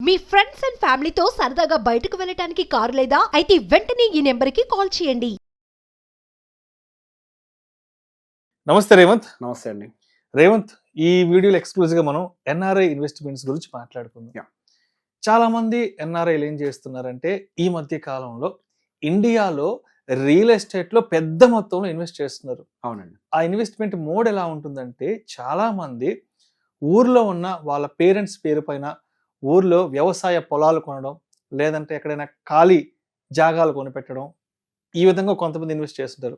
Me friends and ఫ్యామిలీతో సరదాగా బయటకు వెళ్ళటానికి కారు లేదా అయితే వెంటనే ఈ నెంబర్కి కాల్ చేయండి. నమస్తే రేవంత్. నమస్తే అండి. రేవంత్, ఈ వీడియోలో ఎక్స్క్లూజివ్గా మనం ఎన్ఆర్ఐ ఇన్వెస్ట్మెంట్స్ గురించి మాట్లాడుకుందాం. చాలా మంది ఎన్ఆర్ఐలు ఏం చేస్తున్నారంటే ఈ మధ్య కాలంలో ఇండియాలో రియల్ ఎస్టేట్లో పెద్ద మొత్తంలో ఇన్వెస్ట్ చేస్తున్నారు. అవునండి. ఆ ఇన్వెస్ట్మెంట్ మోడ్ ఎలా ఉంటుందంటే, చాలా మంది ఊర్లో ఉన్న వాళ్ళ పేరెంట్స్ పేరు పైన ఊర్లో వ్యవసాయ పొలాలు కొనడం, లేదంటే ఎక్కడైనా ఖాళీ జాగాలు కొనిపెట్టడం, ఈ విధంగా కొంతమంది ఇన్వెస్ట్ చేస్తుంటారు.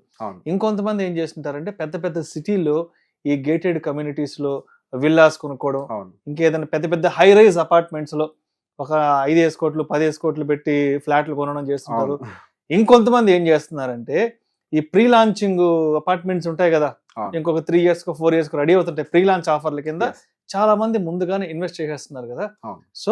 ఇంకొంతమంది ఏం చేస్తుంటారంటే పెద్ద పెద్ద సిటీలో ఈ గేటెడ్ కమ్యూనిటీస్లో విల్లాస్ కొనుక్కోవడం, ఇంకేదైనా పెద్ద పెద్ద హై రైజ్ అపార్ట్మెంట్స్లో ఒక 5 కోట్లు 10 కోట్లు పెట్టి ఫ్లాట్లు కొనడం చేస్తుంటారు. ఇంకొంతమంది ఏం చేస్తున్నారంటే ఈ ప్రీ లాంచింగ్ అపార్ట్మెంట్స్ ఉంటాయి కదా, ఇంకొక 3 years 4 years రెడీ అవుతుంటాయి ప్రీ లాంచ్ ఆఫర్ల కింద. చాలా మంది ముందుగానే ఇన్వెస్ట్ చేసేస్తున్నారు కదా. సో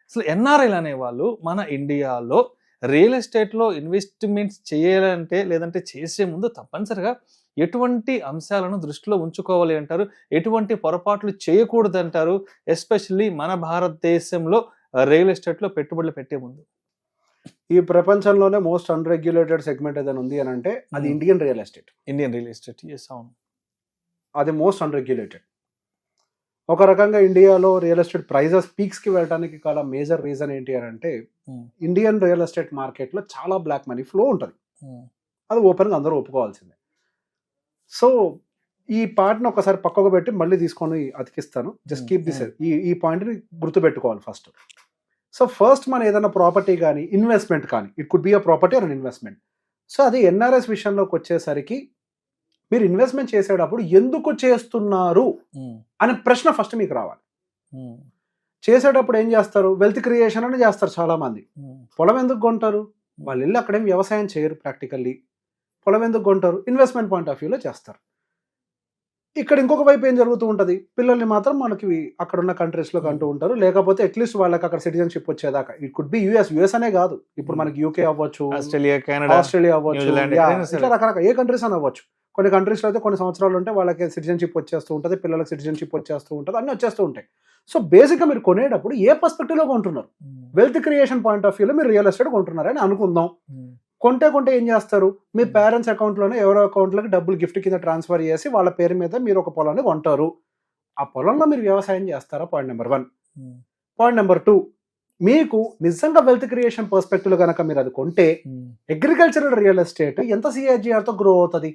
అసలు ఎన్ఆర్ఐలు అనేవాళ్ళు మన ఇండియాలో రియల్ ఎస్టేట్లో ఇన్వెస్ట్మెంట్స్ చేయాలంటే, లేదంటే చేసే ముందు తప్పనిసరిగా ఎటువంటి అంశాలను దృష్టిలో ఉంచుకోవాలి అంటారు, ఎటువంటి పొరపాట్లు చేయకూడదు అంటారు, ఎస్పెషల్లీ మన భారతదేశంలో రియల్ ఎస్టేట్లో పెట్టుబడులు పెట్టే ముందు? ఈ ప్రపంచంలోనే మోస్ట్ అన్రెగ్యులేటెడ్ సెగ్మెంట్ ఏదైనా ఉంది అని అంటే అది Indian real estate. Indian real estate, అవును, అది మోస్ట్ అన్రెగ్యులేటెడ్. ఒక రకంగా ఇండియాలో రియల్ ఎస్టేట్ ప్రైజెస్ పీక్స్కి వెళ్ళడానికి గల మేజర్ రీజన్ ఏంటి అని అంటే, ఇండియన్ రియల్ ఎస్టేట్ మార్కెట్లో చాలా బ్లాక్ మనీ ఫ్లో ఉంటుంది. అది ఓపెన్గా అందరూ ఒప్పుకోవాల్సిందే. సో ఈ పార్ట్ని ఒకసారి పక్కకు పెట్టి మళ్ళీ తీసుకొని అతికిస్తాను. జస్ట్ కీప్ దిస్, ఈ పాయింట్ని గుర్తుపెట్టుకోవాలి ఫస్ట్. సో ఫస్ట్ మనం ఏదైనా ప్రాపర్టీ కానీ ఇన్వెస్ట్మెంట్ కానీ, it could be a property or investment. So అది ఎన్ఆర్ఎస్ విషయంలోకి వచ్చేసరికి మీరు ఇన్వెస్ట్మెంట్ చేసేటప్పుడు ఎందుకు చేస్తున్నారు అనే ప్రశ్న ఫస్ట్ మీకు రావాలి. చేసేటప్పుడు ఏం చేస్తారు? వెల్త్ క్రియేషన్ అని చేస్తారు చాలా మంది. పొలం ఎందుకు కొంటారు? వాళ్ళు వెళ్ళి అక్కడేం వ్యవసాయం చేయరు ప్రాక్టికల్లీ. పొలం ఎందుకు కొంటారు? ఇన్వెస్ట్మెంట్ పాయింట్ ఆఫ్ వ్యూలో చేస్తారు. ఇక్కడ ఇంకొక వైపు ఏం జరుగుతూ ఉంటుంది, పిల్లల్ని మాత్రం మనకి అక్కడ ఉన్న కంట్రీస్లోకి అంటూ ఉంటారు, లేకపోతే అట్లీస్ట్ వాళ్ళకి అక్కడ సిటిజన్షిప్ వచ్చేదాకా. ఇట్ కుడ్ బి యుఎస్ అనే కాదు, ఇప్పుడు మనకి యూకే అవ్వచ్చు, ఆస్ట్రేలియా, కెనడా, ఆస్ట్రేలియా అవ్వచ్చు, ఇట్లా రకరకాల ఏ కంట్రీస్ అని అవ్వచ్చు. కొన్ని కంట్రీస్లో అయితే కొన్ని సంవత్సరాలు ఉంటే వాళ్ళకి సిటిజన్షిప్ వచ్చేస్తూ ఉంటుంది, పిల్లలకి సిటిజన్షిప్ వచ్చేస్తూ ఉంటుంది, అన్నీ వచ్చేస్తూ ఉంటాయి. సో బేసిక్గా మీరు కొనేటప్పుడు ఏ పర్స్పెక్టివ్లో కొంటున్నారు? వెల్త్ క్రియేషన్ పాయింట్ ఆఫ్ వ్యూలో మీరు రియల్ ఎస్టేట్ కొంటున్నారని అనుకుందాం. కొంటే ఏం చేస్తారు? మీ పేరెంట్స్ అకౌంట్లోనే ఎవరో అకౌంట్లోకి డబ్బులు గిఫ్ట్ కింద ట్రాన్స్ఫర్ చేసి వాళ్ళ పేరు మీద మీరు ఒక పొలాన్ని కొంటారు. ఆ పొలంలో మీరు వ్యవసాయం చేస్తారా? Point number 1. పాయింట్ నెంబర్ 2, మీకు నిజంగా వెల్త్ క్రియేషన్ పర్స్పెక్టివ్ కనుక మీరు అది కొంటే అగ్రికల్చరల్ రియల్ ఎస్టేట్ ఎంత సిఏజిఆర్తో గ్రో అవుతుంది?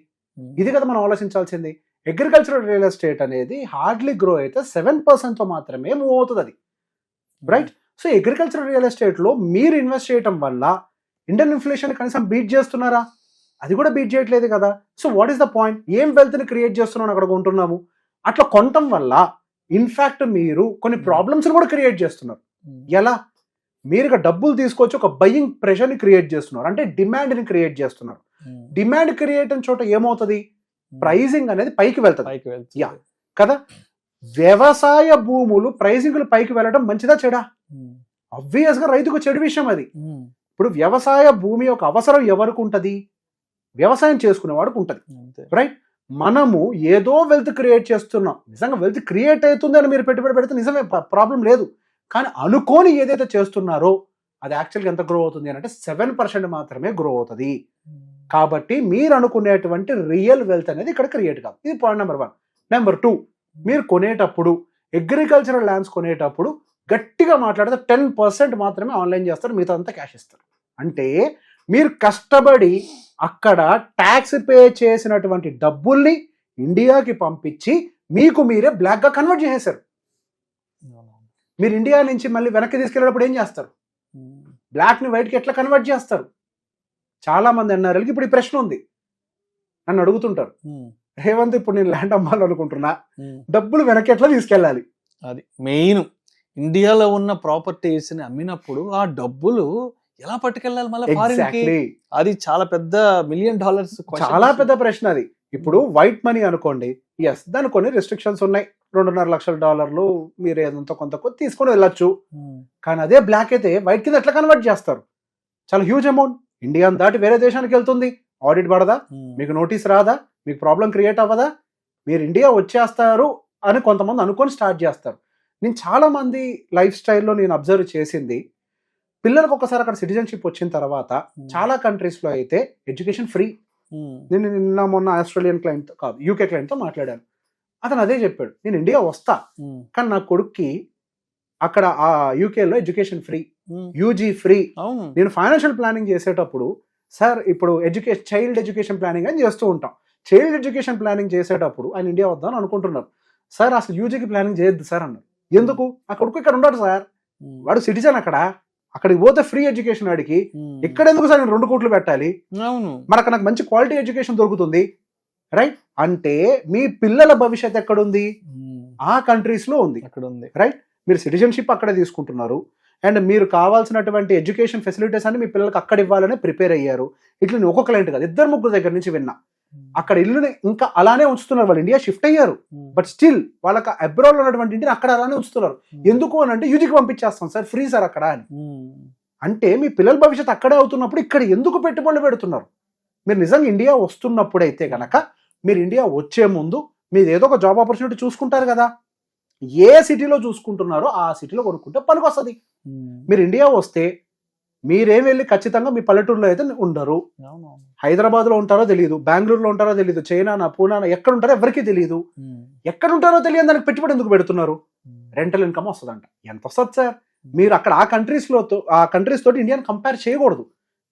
ఇది కదా మనం ఆలోచించాల్సింది. అగ్రికల్చరల్ రియల్ ఎస్టేట్ అనేది హార్డ్లీ గ్రో అయితే 7%తో మాత్రమే మూవ్ అవుతుంది అది, రైట్? సో అగ్రికల్చరల్ రియల్ ఎస్టేట్లో మీరు ఇన్వెస్ట్ చేయడం వల్ల ఇండియన్ ఇన్ఫ్లేషన్ కనీసం బీట్ చేస్తున్నారా? అది కూడా బీట్ చేయట్లేదు కదా. So what is the point? ఏం వెల్త్ని క్రియేట్ చేస్తున్నాం అక్కడ కొంటున్నాము. అట్లా కొనటం వల్ల ఇన్ఫ్యాక్ట్ మీరు కొన్ని ప్రాబ్లమ్స్ని కూడా క్రియేట్ చేస్తున్నారు. ఎలా? మీరు డబ్బులు తీసుకొచ్చి ఒక బయింగ్ ప్రెషర్ని క్రియేట్ చేస్తున్నారు, అంటే డిమాండ్ని క్రియేట్ చేస్తున్నారు. డిమాండ్ క్రియేట్ అయిన చోట ఏమవుతుంది? ప్రైజింగ్ అనేది పైకి వెళ్తుంది. యా కదా. వ్యవసాయ భూములు ప్రైజింగ్లు పైకి వెళ్ళడం మంచిదా చెడా? ఆబ్వియస్గా రైతుకు చెడు విషయం అది. ఇప్పుడు వ్యవసాయ భూమి యొక్క అవసరం ఎవరికి ఉంటుంది? వ్యవసాయం చేసుకునేవాడికి ఉంటుంది, రైట్? మనము ఏదో వెల్త్ క్రియేట్ చేస్తున్నాం. నిజంగా వెల్త్ క్రియేట్ అవుతుంది అని మీరు పెట్టుబడి పెడితే నిజమే, ప్రాబ్లం లేదు. కానీ అనుకోని ఏదైతే చేస్తున్నారో అది యాక్చువల్గా ఎంత గ్రో అవుతుంది అంటే 7% మాత్రమే గ్రో అవుతుంది. కాబట్టి మీరు అనుకునేటువంటి రియల్ వెల్త్ అనేది ఇక్కడ క్రియేట్ కాదు. ఇది పాయింట్ నెంబర్ 1. నెంబర్ 2, మీరు కొనేటప్పుడు అగ్రికల్చరల్ ల్యాండ్స్ కొనేటప్పుడు గట్టిగా మాట్లాడితే 10% మాత్రమే ఆన్లైన్ చేస్తారు, మిగతా అంతా క్యాష్ ఇస్తారు. అంటే మీరు కష్టపడి అక్కడ ట్యాక్స్ పే చేసినటువంటి డబ్బుల్ని ఇండియాకి పంపించి మీకు మీరే బ్లాక్గా కన్వర్ట్ చేసేశారు. మీరు ఇండియా నుంచి మళ్ళీ వెనక్కి తీసుకెళ్ళినప్పుడు ఏం చేస్తారు? బ్లాక్ని వైట్కి ఎట్లా కన్వర్ట్ చేస్తారు? చాలా మంది ఎన్ఆర్ఐలకి ఇప్పుడు ఈ ప్రశ్న ఉంది, నన్ను అడుగుతుంటారు, రేవంత్ ఇప్పుడు నేను ల్యాండ్ అమ్మాలనుకుంటున్నా, డబ్బులు వెనక్కి ఎట్లా తీసుకెళ్ళాలి? అది మెయిన్. ఇండియాలో ఉన్న ప్రాపర్టీస్ని అమ్మినప్పుడు ఆ డబ్బులు ఎలా పట్టుకెళ్ళాలి మళ్ళీ ఫారిన్కి? అది చాలా పెద్ద $1 million, చాలా పెద్ద ప్రశ్న అది. ఇప్పుడు వైట్ మనీ అనుకోండి, ఎస్ దానికి కొన్ని రెస్ట్రిక్షన్స్ ఉన్నాయి. $2.5 లక్షలు మీరు ఏదంతా కొంత తీసుకొని వెళ్ళొచ్చు. కానీ అదే బ్లాక్ అయితే వైట్ కింద ఎట్లా కన్వర్ట్ చేస్తారు? చాలా హ్యూజ్ అమౌంట్. ఇండియా దాటి వేరే దేశానికి వెళ్తుంది, ఆడిట్ పడదా? మీకు నోటీస్ రాదా? మీకు ప్రాబ్లం క్రియేట్ అవ్వదా? మీరు ఇండియా వచ్చేస్తారు అని కొంతమంది అనుకొని స్టార్ట్ చేస్తారు. నేను చాలా మంది లైఫ్ స్టైల్లో నేను అబ్జర్వ్ చేసింది, పిల్లలకు ఒకసారి అక్కడ సిటిజన్షిప్ వచ్చిన తర్వాత చాలా కంట్రీస్ లో అయితే ఎడ్యుకేషన్ ఫ్రీ. నేను నిన్న మొన్న ఆస్ట్రేలియన్ క్లయింట్ కాదు యూకే క్లయింట్ తో మాట్లాడాను. అతను అదే చెప్పాడు, నేను ఇండియా వస్తా కానీ నా కొడుక్కి అక్కడ ఆ యూకేలో ఎడ్యుకేషన్ ఫ్రీ, యూజీ ఫ్రీ. నేను ఫైనాన్షియల్ ప్లానింగ్ చేసేటప్పుడు సార్ ఇప్పుడు చైల్డ్ ఎడ్యుకేషన్ ప్లానింగ్ అని చేస్తూ ఉంటాం. చైల్డ్ ఎడ్యుకేషన్ ప్లానింగ్ చేసేటప్పుడు ఆయన ఇండియా వద్దామని అనుకుంటున్నారు. సార్ అసలు యూజీకి ప్లానింగ్ చేయొద్దు సార్ అన్నారు. ఎందుకు? ఆ కొడుకు ఇక్కడ ఉన్నాడు సార్, వాడు సిటిజన్, అక్కడికి పోతే ఫ్రీ ఎడ్యుకేషన్ వాడికి, ఇక్కడ ఎందుకు సార్ నేను 2 కోట్లు పెట్టాలి? మరి అక్కడ నాకు మంచి క్వాలిటీ ఎడ్యుకేషన్ దొరుకుతుంది, రైట్? అంటే మీ పిల్లల భవిష్యత్ ఎక్కడుంది? ఆ కంట్రీస్ లో ఉంది, రైట్? మీరు సిటిజన్షిప్ అక్కడే తీసుకుంటున్నారు అండ్ మీరు కావాల్సినటువంటి ఎడ్యుకేషన్ ఫెసిలిటీస్ అన్ని మీ పిల్లలకి అక్కడ ఇవ్వాలని ప్రిపేర్ అయ్యారు. ఇట్లా నేను ఒక క్లయింట్ కాదు 2-3 దగ్గర నుంచి విన్నా. అక్కడ ఇల్లుని ఇంకా అలానే ఉంచుతున్నారు, వాళ్ళు ఇండియా షిఫ్ట్ అయ్యారు బట్ స్టిల్ వాళ్ళకి అబ్రాడ్ లో ఉన్నటువంటి ఇంటిని అక్కడ అలానే ఉంచుతున్నారు. ఎందుకు అని అంటే యూజీకి పంపించేస్తాం సార్ ఫ్రీ సార్ అక్కడ అని. అంటే మీ పిల్లల భవిష్యత్తు అక్కడే అవుతున్నప్పుడు ఇక్కడ ఎందుకు పెట్టుబడులు పెడుతున్నారు? మీరు నిజంగా ఇండియా వస్తున్నప్పుడైతే గనక మీరు ఇండియా వచ్చే ముందు మీరు ఏదో ఒక జాబ్ ఆపర్చునిటీ చూసుకుంటారు కదా, ఏ సిటీలో చూసుకుంటున్నారో ఆ సిటీలో కొనుక్కుంటే పనికి వస్తుంది. మీరు ఇండియా వస్తే మీరేం వెళ్ళి ఖచ్చితంగా మీ పల్లెటూరులో అయితే ఉండరు. హైదరాబాద్ లో ఉంటారో తెలియదు, బెంగళూరులో ఉంటారో తెలియదు, చైనా పూనా ఎక్కడ ఉంటారో ఎవరికీ తెలియదు. ఎక్కడ ఉంటారో తెలియదు దానికి పెట్టుబడి ఎందుకు పెడుతున్నారు? రెంటల్ ఇన్కమ్ వస్తుందంట. ఎంత వస్తుంది సార్? మీరు అక్కడ ఆ కంట్రీస్ తోటి ఇండియాని కంపేర్ చేయకూడదు.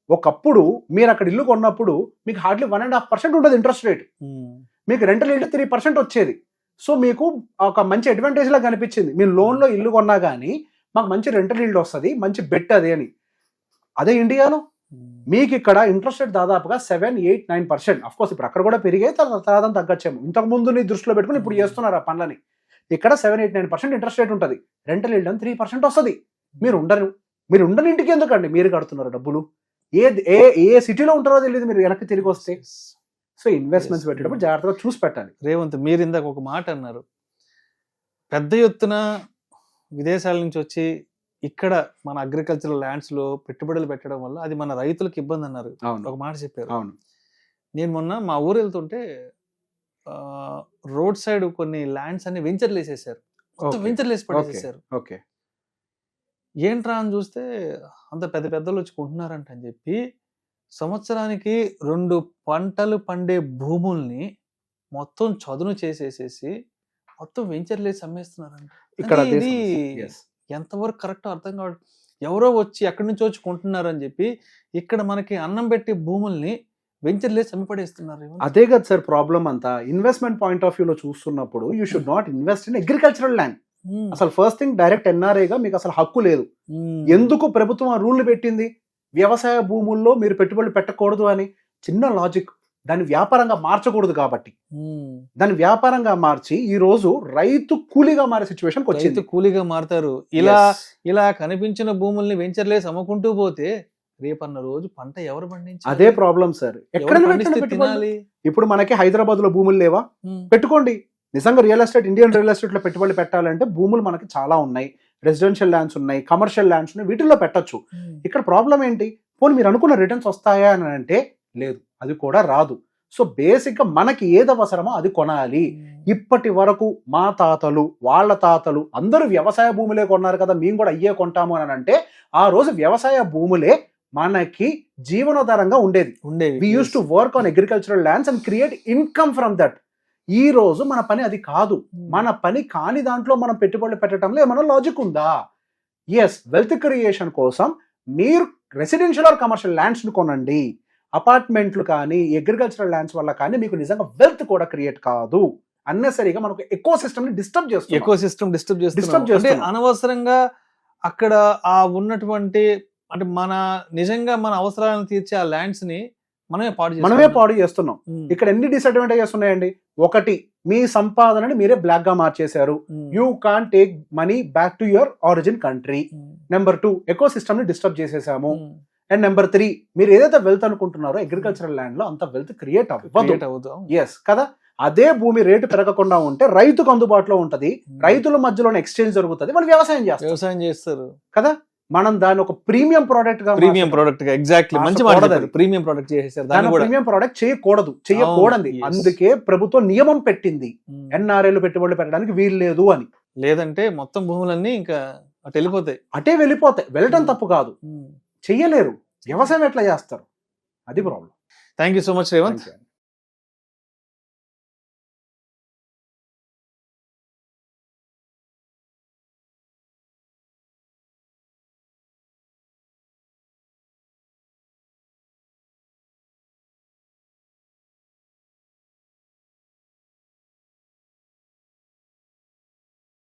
ఒకప్పుడు మీరు అక్కడ ఇల్లు కొన్నప్పుడు మీకు హార్డ్లీ 1.5% ఉండదు ఇంట్రెస్ట్ రేట్, మీకు రెంటల్ ఇల్లు 3% వచ్చేది. సో మీకు ఒక మంచి అడ్వాంటేజ్ లాగా కనిపించింది. మీరు లోన్ లో ఇల్లు కొన్నా కానీ మాకు మంచి రెంటల్ ఇల్లు వస్తుంది, మంచి బెట్ అదే అని. అదే ఇండియాలో మీకు ఇక్కడ ఇంట్రెస్ట్ రేట్ దాదాపుగా 7-8-9%. అఫ్ కోర్స్ ఇప్పుడు అక్కడ కూడా పెరిగే తర్వాత తగ్గచ్చేమో, ఇంతకు ముందు నీ దృష్టిలో పెట్టుకుని ఇప్పుడు చేస్తున్నారు ఆ పనులని. ఇక్కడ 7-8-9% ఇంట్రెస్ట్ రేట్ ఉంటుంది, రెంటల్ ఇల్లు 3% వస్తుంది. మీరు ఉండని ఇంటికి ఎందుకండి మీరు కడుతున్నారు డబ్బులు? ఏ సిటీలో ఉంటారో తెలియదు మీరు వెనక్కి తిరిగి వస్తే. సో ఇన్వెస్ట్మెంట్స్ పెట్టేటప్పుడు జాగ్రత్తగా చూసి పెట్టాలి. రేవంత్, మీరు ఇందాక ఒక మాట అన్నారు, పెద్ద ఎత్తున విదేశాల నుంచి వచ్చి ఇక్కడ మన అగ్రికల్చరల్ ల్యాండ్స్ లో పెట్టుబడులు పెట్టడం వల్ల అది మన రైతులకు ఇబ్బంది అన్నారు. ఒక మాట చెప్పారు. అవును, నేను మొన్న మా ఊరు వెళ్తుంటే రోడ్ సైడ్ కొన్ని ల్యాండ్స్ అన్ని వెంచర్లు వేసేసారు, వెంచర్లు వేసి పడేసేసారు. ఓకే, ఏంట్రా అని చూస్తే అంత పెద్ద పెద్దలు వచ్చి కొంటున్నారంట అని చెప్పి సంవత్సరానికి 2 పంటలు పండే భూముల్ని మొత్తం చదును చేసేసేసి మొత్తం వెంచర్లు వేసి అమ్మేస్తున్నారంట. ఇక్కడ ఇది ఎంతవరకు కరెక్ట్ అర్థం కావడం. ఎవరో వచ్చి ఎక్కడి నుంచి వచ్చి కొంటున్నారు అని చెప్పి ఇక్కడ మనకి అన్నం పెట్టే భూముల్ని వెంచర్లు వేసి అమ్మిపడేస్తున్నారు. అదే కదా సార్ ప్రాబ్లం అంతా. ఇన్వెస్ట్మెంట్ పాయింట్ ఆఫ్ వ్యూలో చూస్తున్నప్పుడు you should not invest in agricultural land. అసలు ఫస్ట్ థింగ్ డైరెక్ట్ ఎన్ఆర్ఐగా మీకు అసలు హక్కు లేదు. ఎందుకు ప్రభుత్వం ఆ రూల్ పెట్టింది? వ్యవసాయ భూముల్లో మీరు పెట్టుబడులు పెట్టకూడదు అని. చిన్న లాజిక్. దాన్ని వ్యాపారంగా మార్చకూడదు కాబట్టి దాన్ని వ్యాపారంగా మార్చి ఈ రోజు రైతు కూలీగా మారే సిచ్యువేషన్ వచ్చింది. కూలీగా మారుతారు. ఇలా కనిపించిన భూముల్ని వెంచర్లేసి అమ్ముకుంటూ పోతే రేపన్న రోజు పంట ఎవరు పండించాలి? అదే ప్రాబ్లం సార్. ఇప్పుడు మనకి హైదరాబాద్ లో భూములు లేవా? పెట్టుకోండి. నిజంగా ఇండియన్ రియల్ ఎస్టేట్ లో పెట్టుబడులు పెట్టాలంటే భూములు మనకి చాలా ఉన్నాయి, రెసిడెన్షియల్ ల్యాండ్స్ ఉన్నాయి, కమర్షియల్ ల్యాండ్స్ ఉన్నాయి, వీటిల్లో పెట్టచ్చు. ఇక్కడ ప్రాబ్లం ఏంటి? పోనీ మీరు అనుకున్న రిటర్న్స్ వస్తాయా అని అంటే లేదు, అది కూడా రాదు. సో బేసిక్ గా మనకి ఏది అవసరమో అది కొనాలి. ఇప్పటి వరకు మా తాతలు వాళ్ళ తాతలు అందరూ వ్యవసాయ భూములే కొన్నారు కదా, మేము కూడా అయ్యే కొంటాము అని అంటే ఆ రోజు వ్యవసాయ భూములే మనకి జీవనాధారంగా ఉండేది. We use to work on agricultural lands and create income from that. ఈ రోజు మన పని అది కాదు. మన పని కాని దాంట్లో మనం పెట్టుబడులు పెట్టడంలో ఏమైనా లాజిక్ ఉందా? ఎస్, వెల్త్ క్రియేషన్ కోసం మీరు రెసిడెన్షియల్ ఆర్ కమర్షియల్ ల్యాండ్స్ ను కొనండి. అపార్ట్మెంట్లు కానీ అగ్రికల్చరల్ ల్యాండ్స్ వల్ల కానీ మీకు నిజంగా వెల్త్ కూడా క్రియేట్ కాదు. అన్నెసరీగా మనకు ఎకో సిస్టమ్ ని డిస్టర్బ్ చేస్తుంది. అనవసరంగా అక్కడ ఆ ఉన్నటువంటి అంటే నిజంగా మన అవసరాలను తీర్చే ఆ ల్యాండ్స్ ని మనమే పాడు చేస్తున్నాం. ఇక్కడ ఎన్ని డిసడ్వాంటేజెస్ ఉన్నాయండి? ఒకటి, మీ సంపాదనని మీరే బ్లాక్ గా మార్చేశారు. You can take money back to your origin country. Number 2, ecosystem ని డిస్టర్బ్ చేసేసాము. అండ్ నెంబర్ 3, మీరు ఏదైతే వెల్త్ అనుకుంటున్నారో అగ్రికల్చరల్ ల్యాండ్ లో అంత వెల్త్ క్రియేట్ అవ్వదు. ఎస్ కదా. అదే భూమి రేటు పెరగకుండా ఉంటే రైతుకు అందుబాటులో ఉంటది, రైతుల మధ్యలోనే ఎక్స్చేంజ్ జరుగుతుంది, వాళ్ళు వ్యవసాయం చేస్తారు కదా. మనం దాని ఒక ప్రీమియం ప్రోడక్ట్ గా ఎగ్జాక్ట్లీ మంచి ప్రీమియం ప్రోడక్ట్ చేసేసారు. ప్రీమియం ప్రోడక్ట్ చేయకూడదు. అందుకే ప్రభుత్వం నియమం పెట్టింది, ఎన్ఆర్ఐలు పెట్టుబడులు పెట్టడానికి వీలు లేదు అని. లేదంటే మొత్తం భూములన్నీ ఇంకా అటు వెళ్ళిపోతాయి. అటే వెళ్ళిపోతాయి. వెళ్ళటం తప్పు కాదు, చెయ్యలేరు. వ్యవసాయం ఎట్లా చేస్తారు? అది problem. Thank you so much Revanth.